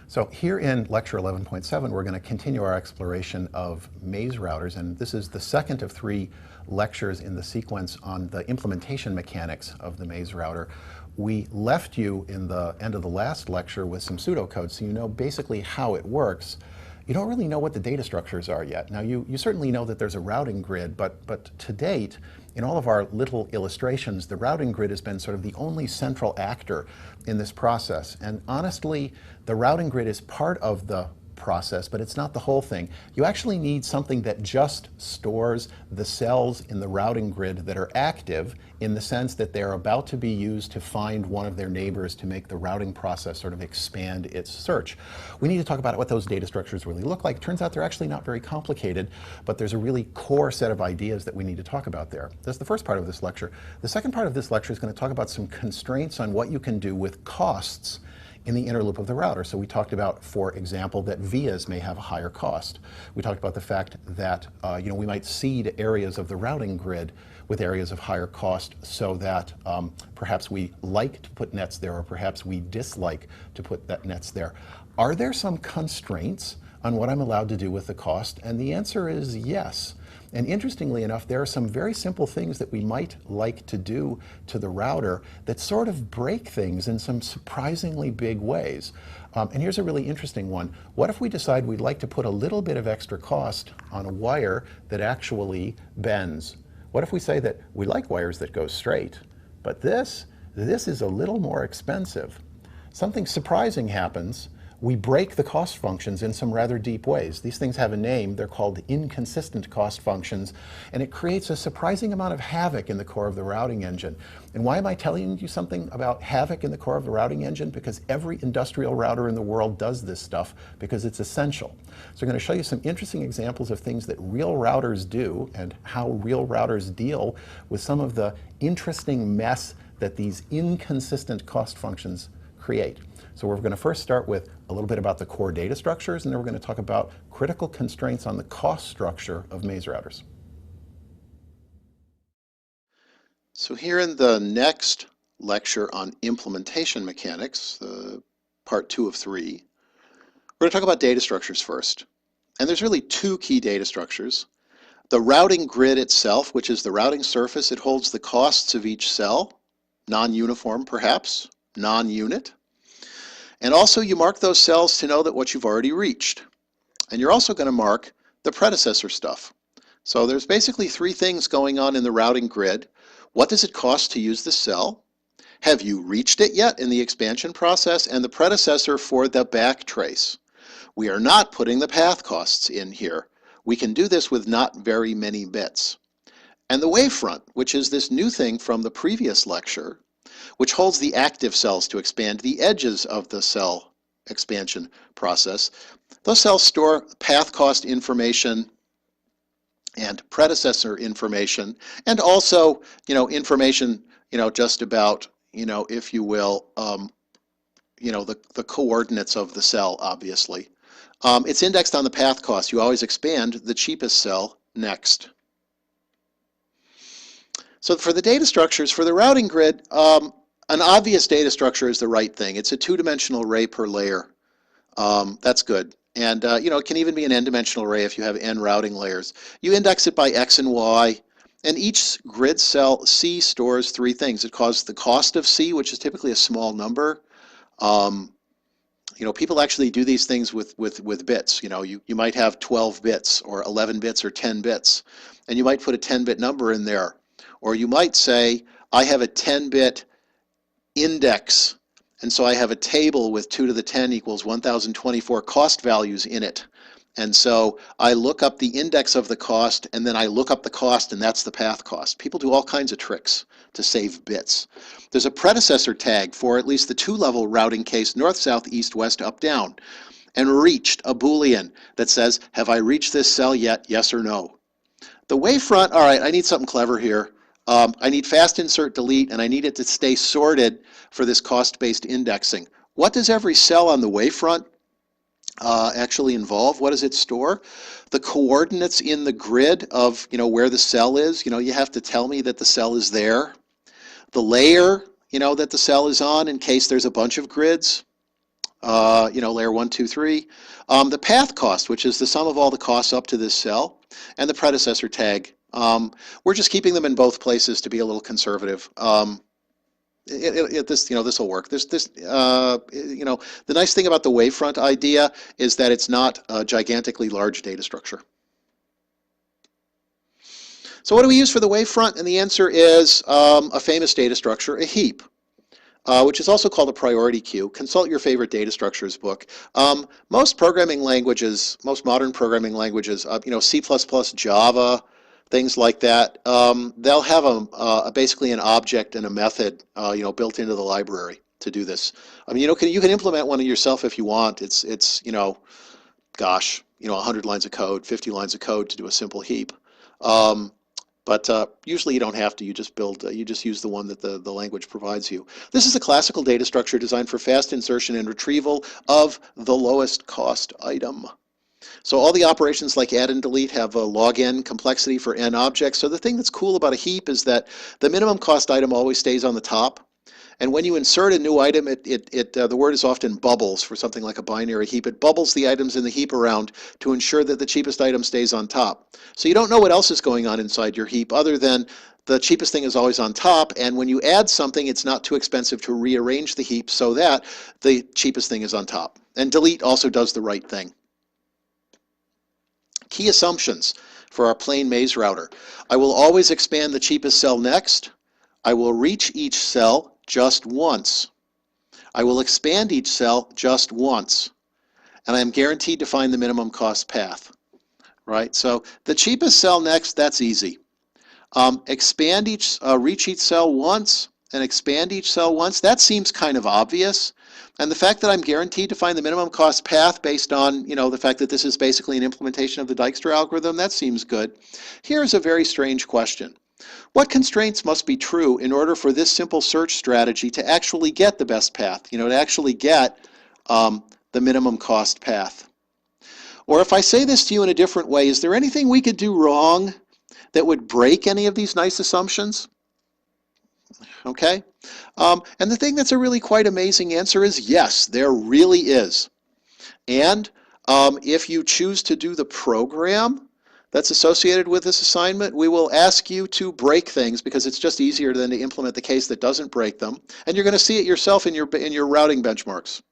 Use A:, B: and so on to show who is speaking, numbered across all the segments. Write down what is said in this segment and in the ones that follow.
A: So here in lecture 11.7, we're going to continue our exploration of maze routers, and this is the second of 3 lectures in the sequence on the implementation mechanics of the maze router. We left you in the end of the last lecture with some pseudocode, so you know basically how it works. You don't really know what the data structures are yet. Now you certainly know that there's a routing grid, but to date, in all of our little illustrations, the routing grid has been sort of the only central actor in this process. And honestly, the routing grid is part of the process, but it's not the whole thing. You actually need something that just stores the cells in the routing grid that are active, in the sense that they're about to be used to find one of their neighbors to make the routing process sort of expand its search. We need to talk about what those data structures really look like. Turns out they're actually not very complicated, but there's a really core set of ideas that we need to talk about there. That's the first part of this lecture. The second part of this lecture is going to talk about some constraints on what you can do with costs in the inner loop of the router. So we talked about, for example, that vias may have a higher cost. We talked about the fact that we might seed areas of the routing grid with areas of higher cost, so that perhaps we like to put nets there, or perhaps we dislike to put nets there. Are there some constraints on what I'm allowed to do with the cost? And the answer is yes. And interestingly enough, there are some very simple things that we might like to do to the router that sort of break things in some surprisingly big ways. And here's a really interesting one. What if we decide we'd like to put a little bit of extra cost on a wire that actually bends? What if we say that we like wires that go straight, but this is a little more expensive? Something surprising happens. We break the cost functions in some rather deep ways. These things have a name. They're called inconsistent cost functions, and it creates a surprising amount of havoc in the core of the routing engine. And why am I telling you something about havoc in the core of the routing engine? Because every industrial router in the world does this stuff, because it's essential. So I'm going to show you some interesting examples of things that real routers do and how real routers deal with some of the interesting mess that these inconsistent cost functions create. So we're going to first start with a little bit about the core data structures, and then we're going to talk about critical constraints on the cost structure of maze routers. So here in the next lecture on implementation mechanics, part 2 of 3, we're going to talk about data structures first. And there's really 2 key data structures. The routing grid itself, which is the routing surface, it holds the costs of each cell, non-uniform perhaps, non-unit. And also you mark those cells to know that what you've already reached. And you're also going to mark the predecessor stuff. So there's basically 3 things going on in the routing grid. What does it cost to use the cell? Have you reached it yet in the expansion process? And the predecessor for the backtrace. We are not putting the path costs in here. We can do this with not very many bits. And the wavefront, which is this new thing from the previous lecture, which holds the active cells to expand the edges of the cell expansion process. Those cells store path cost information and predecessor information, and also, information, just about, if you will, the coordinates of the cell, obviously. It's indexed on the path cost. You always expand the cheapest cell next. So for the data structures, for the routing grid, an obvious data structure is the right thing. It's a 2-dimensional array per layer. That's good. And it can even be an n-dimensional array if you have n routing layers. You index it by x and y, and each grid cell C stores 3 things. It causes the cost of C, which is typically a small number. People actually do these things with bits. You might have 12 bits or 11 bits or 10 bits, and you might put a 10-bit number in there. Or you might say, I have a 10-bit index, and so I have a table with 2 to the 10 equals 1024 cost values in it. And so I look up the index of the cost, and then I look up the cost, and that's the path cost. People do all kinds of tricks to save bits. There's a predecessor tag for at least the 2-level routing case, north, south, east, west, up, down, and reached, a Boolean that says, have I reached this cell yet, yes or no? The wavefront, all right, I need something clever here. I need fast insert delete, and I need it to stay sorted for this cost-based indexing. What does every cell on the wavefront actually involve? What does it store? The coordinates in the grid of where the cell is. You have to tell me that the cell is there. The layer that the cell is on in case there's a bunch of grids. layer 1, 2, 3. The path cost, which is the sum of all the costs up to this cell, and the predecessor tag. We're just keeping them in both places to be a little conservative. This will work. The nice thing about the wavefront idea is that it's not a gigantically large data structure. So what do we use for the wavefront? And the answer is a famous data structure, a heap, which is also called a priority queue. Consult your favorite data structures book. Most programming languages, most modern programming languages, C++, Java, things like that, they'll have basically an object and a method, built into the library to do this. I mean, you can implement one yourself if you want. It's 100 lines of code, 50 lines of code to do a simple heap. But usually you don't have to. You just use the one that the language provides you. This is a classical data structure designed for fast insertion and retrieval of the lowest cost item. So all the operations like add and delete have a log n complexity for n objects. So the thing that's cool about a heap is that the minimum cost item always stays on the top. And when you insert a new item, the word is often bubbles for something like a binary heap. It bubbles the items in the heap around to ensure that the cheapest item stays on top. So you don't know what else is going on inside your heap other than the cheapest thing is always on top. And when you add something, it's not too expensive to rearrange the heap so that the cheapest thing is on top. And delete also does the right thing. Key assumptions for our plain maze router. I will always expand the cheapest cell next. I will reach each cell just once. I will expand each cell just once. And I am guaranteed to find the minimum cost path. Right? So the cheapest cell next, that's easy. Reach each cell once and expand each cell once, that seems kind of obvious. And the fact that I'm guaranteed to find the minimum cost path based on, the fact that this is basically an implementation of the Dijkstra algorithm, that seems good. Here's a very strange question. What constraints must be true in order for this simple search strategy to actually get the best path, to actually get the minimum cost path? Or if I say this to you in a different way, is there anything we could do wrong that would break any of these nice assumptions? Okay? And the thing that's a really quite amazing answer is yes, there really is. And if you choose to do the program that's associated with this assignment, we will ask you to break things because it's just easier than to implement the case that doesn't break them. And you're going to see it yourself in your routing benchmarks.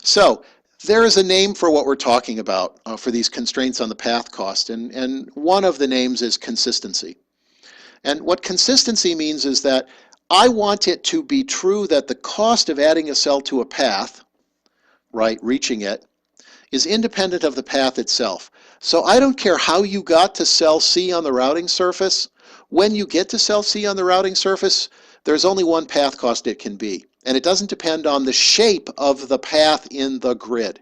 A: So there is a name for what we're talking about for these constraints on the path cost, and one of the names is consistency. And what consistency means is that I want it to be true that the cost of adding a cell to a path, right, reaching it, is independent of the path itself. So I don't care how you got to cell C on the routing surface. When you get to cell C on the routing surface, there's only one path cost it can be. And it doesn't depend on the shape of the path in the grid.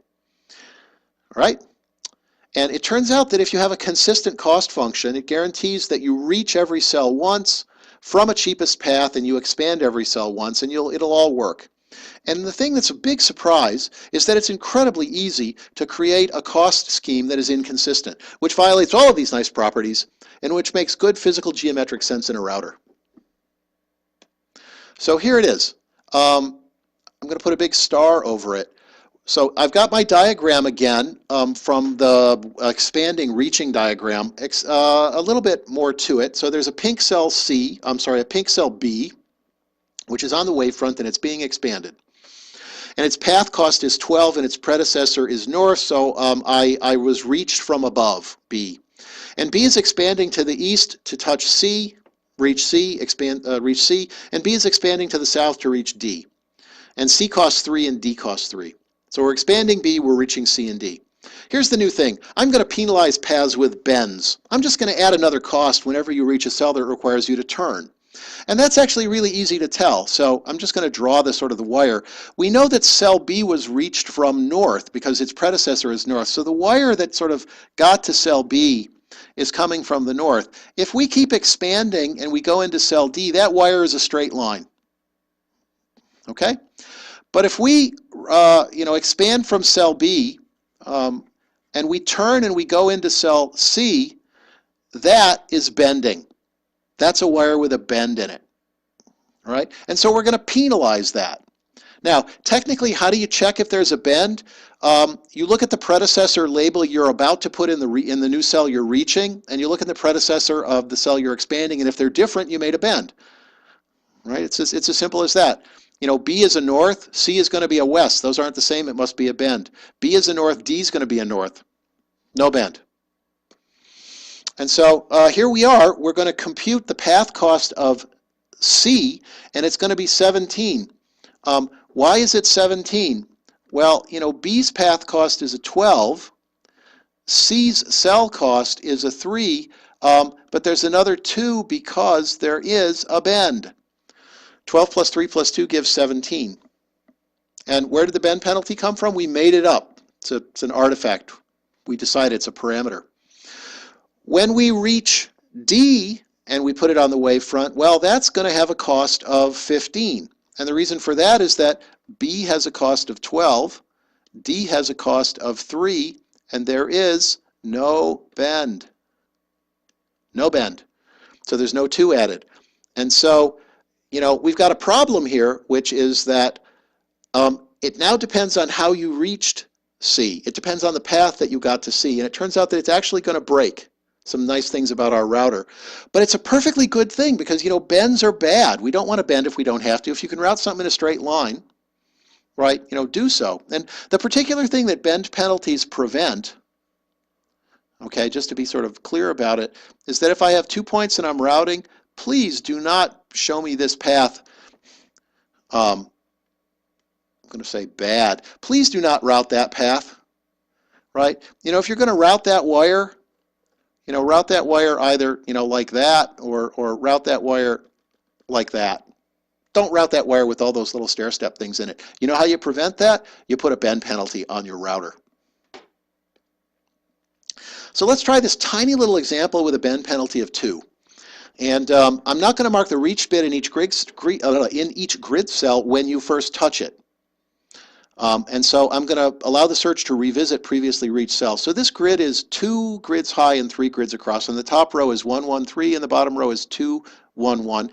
A: All right? And it turns out that if you have a consistent cost function, it guarantees that you reach every cell once from a cheapest path and you expand every cell once and it'll all work. And the thing that's a big surprise is that it's incredibly easy to create a cost scheme that is inconsistent, which violates all of these nice properties and which makes good physical geometric sense in a router. So here it is. I'm going to put a big star over it. So I've got my diagram again from the expanding reaching diagram, a little bit more to it. So there's a pink cell a pink cell B, which is on the wavefront and it's being expanded. And its path cost is 12 and its predecessor is north, so I was reached from above, B. And B is expanding to the east to touch C, reach C, reach C, and B is expanding to the south to reach D. And C costs 3 and D costs 3. So we're expanding B, we're reaching C and D. Here's the new thing. I'm going to penalize paths with bends. I'm just going to add another cost whenever you reach a cell that requires you to turn. And that's actually really easy to tell. So I'm just going to draw the wire. We know that cell B was reached from north because its predecessor is north. So the wire that sort of got to cell B is coming from the north. If we keep expanding and we go into cell D, that wire is a straight line. Okay? But if we expand from cell B and we turn and we go into cell C, that is bending. That's a wire with a bend in it. All right? And so we're going to penalize that. Now, technically, how do you check if there's a bend? You look at the predecessor label you're about to put in the new cell you're reaching, and you look at the predecessor of the cell you're expanding, and if they're different, you made a bend. Right? It's as simple as that. You know, B is a north, C is going to be a west. Those aren't the same, it must be a bend. B is a north, D is going to be a north. No bend. And so here we are, we're going to compute the path cost of C, and it's going to be 17. Why is it 17? Well, you know, B's path cost is a 12, C's cell cost is a 3, but there's another 2 because there is a bend. 12 plus 3 plus 2 gives 17. And where did the bend penalty come from? We made it up. It's an artifact. We decided it's a parameter. When we reach D and we put it on the wavefront, well, that's going to have a cost of 15. And the reason for that is that B has a cost of 12, D has a cost of 3, and there is no bend. No bend. So there's no 2 added. And so, you know, we've got a problem here, which is that it now depends on how you reached C. It depends on the path that you got to C. And it turns out that it's actually going to break. Some nice things about our router. But it's a perfectly good thing because, you know, bends are bad. We don't want to bend if we don't have to. If you can route something in a straight line, right, you know, do so. And the particular thing that bend penalties prevent, okay, just to be sort of clear about it, is that if I have 2 points and I'm routing, please do not show me this path. I'm going to say bad. Please do not route that path, right? You know, if you're going to route that wire, you know, route that wire either, you know, like that or route that wire like that. Don't route that wire with all those little stair step things in it. You know how you prevent that? You put a bend penalty on your router. So let's try this tiny little example with a bend penalty of 2. And I'm not going to mark the reach bit in each grid cell when you first touch it. And so I'm going to allow the search to revisit previously reached cells. So this grid is 2 grids high and 3 grids across. And the top row is 1, 1, 3, and the bottom row is 2, 1, 1.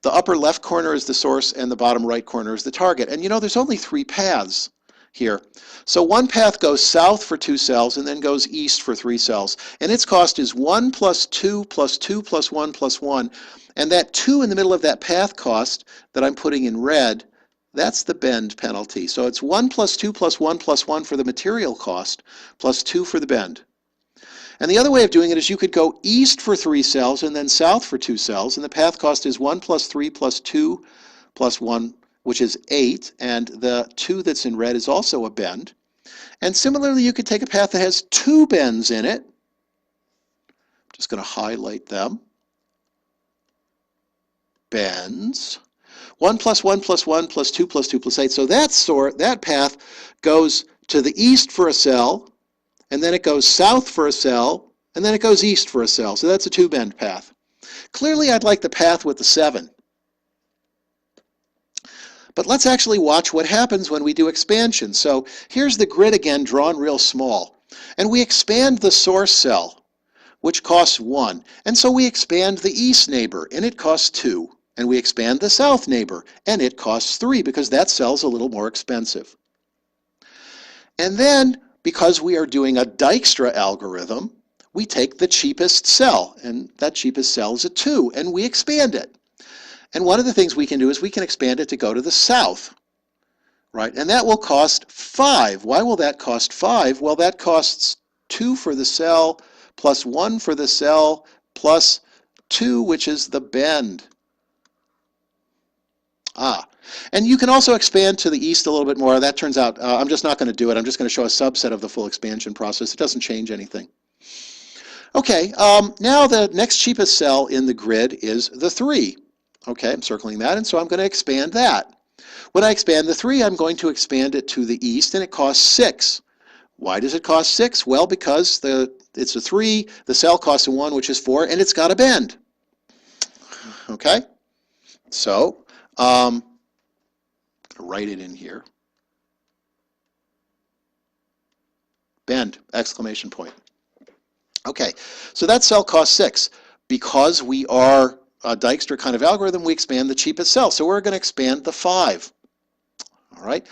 A: The upper left corner is the source, and the bottom right corner is the target. And you know, there's only 3 paths here. So one path goes south for 2 cells and then goes east for 3 cells. And its cost is 1 plus 2 plus 2 plus 1 plus 1. And that 2 in the middle of that path cost that I'm putting in red, that's the bend penalty. So it's 1 plus 2 plus 1 plus 1 for the material cost, plus 2 for the bend. And the other way of doing it is you could go east for 3 cells and then south for 2 cells, and the path cost is 1 plus 3 plus 2 plus 1, which is 8, and the 2 that's in red is also a bend. And similarly, you could take a path that has 2 bends in it. I'm just going to highlight them. Bends. 1 plus 1 plus 1 plus 2 plus 2 plus 8. So that path goes to the east for a cell, and then it goes south for a cell, and then it goes east for a cell. So that's a 2-bend path. Clearly, I'd like the path with the 7. But let's actually watch what happens when we do expansion. So here's the grid again, drawn real small. And we expand the source cell, which costs 1. And so we expand the east neighbor, and it costs 2. And we expand the south neighbor, and it costs 3 because that cell's a little more expensive. And then, because we are doing a Dijkstra algorithm, we take the cheapest cell, and that cheapest cell is a 2, and we expand it. And one of the things we can do is we can expand it to go to the south, right? And that will cost 5. Why will that cost 5? Well, that costs 2 for the cell, plus 1 for the cell, plus 2, which is the bend. And you can also expand to the east a little bit more. That turns out, I'm just not going to do it. I'm just going to show a subset of the full expansion process. It doesn't change anything. Okay, now the next cheapest cell in the grid is the 3. Okay, I'm circling that, and so I'm going to expand that. When I expand the 3, I'm going to expand it to the east, and it costs 6. Why does it cost 6? Well, because it's a 3, the cell costs a 1, which is 4, and it's got a bend. Okay, so I'm going to write it in here. Bend, exclamation point. Okay, so that cell costs 6. Because we are a Dijkstra kind of algorithm, we expand the cheapest cell. So we're going to expand the 5.
B: All right.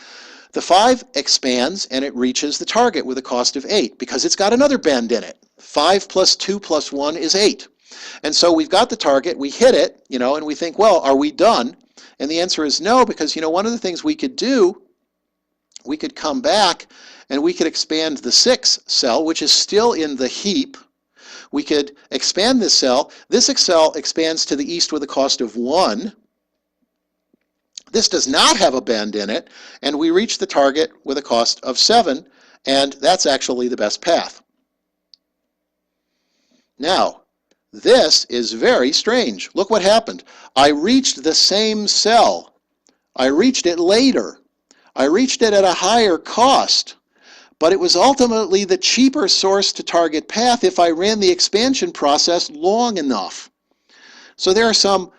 B: The 5 expands and it reaches the target with a cost of 8 because it's got another bend in it. 5 plus 2 plus 1 is 8. And so we've got the target, we hit it, and we think, well, are we done? And the answer is no, because, one of the things we could do, we could come back and we could expand the 6 cell, which is still in the heap. We could expand this cell. This cell expands to the east with a cost of 1. This does not have a bend in it, and we reach the target with a cost of 7, and that's actually the best path. Now, this is very strange. Look what happened. I reached the same cell. I reached it later. I reached it at a higher cost, but it was ultimately the cheaper source to target path if I ran the expansion process long enough. So there are some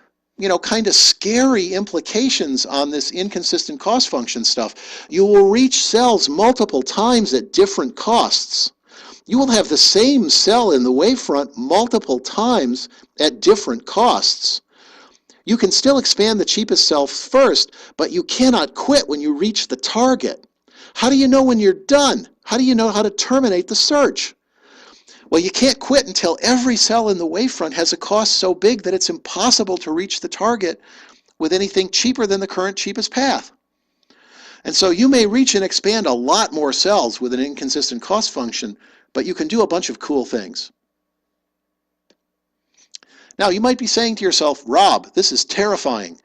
B: kind of scary implications on this inconsistent cost function stuff. You will reach cells multiple times at different costs. You will have the same cell in the wavefront multiple times at different costs. You can still expand the cheapest cell first, but you cannot quit when you reach the target. How do you know when you're done? How do you know how to terminate the search? Well, you can't quit until every cell in the wavefront has a cost so big that it's impossible to reach the target with anything cheaper than the current cheapest path. And so you may reach and expand a lot more cells with an inconsistent cost function, but you can do a bunch of cool things. Now, you might be saying to yourself, Rob, this is terrifying.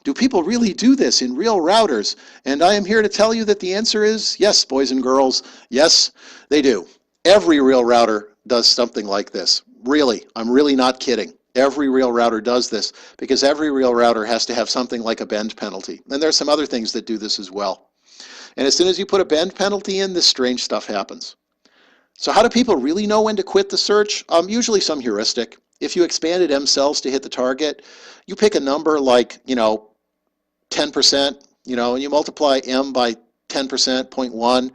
B: Do people really do this in real routers? And I am here to tell you that the answer is yes, boys and girls. Yes, they do. Every real router does something like this. Really, I'm really not kidding. Every real router does this because every real router has to have something like a bend penalty. And there's some other things that do this as well. And as soon as you put a bend penalty in, this strange stuff happens. So how do people really know when to quit the search? Usually some heuristic. If you expanded M cells to hit the target, you pick a number like, 10%, and you multiply M by 10%, 0.1,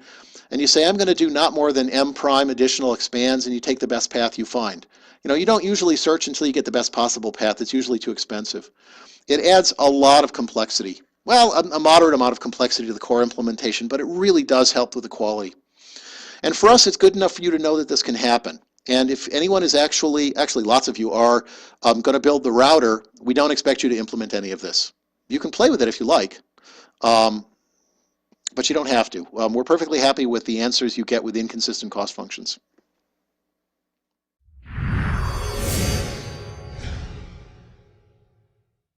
B: and you say, I'm going to do not more than M prime additional expands, and you take the best path you find. You don't usually search until you get the best possible path. It's usually too expensive. It adds a lot of complexity. Well, a moderate amount of complexity to the core implementation, but it really does help with the quality. And for us, it's good enough for you to know that this can happen. And if anyone is actually lots of you are going to build the router, we don't expect you to implement any of this. You can play with it if you like, but you don't have to. We're perfectly happy with the answers you get with inconsistent cost functions.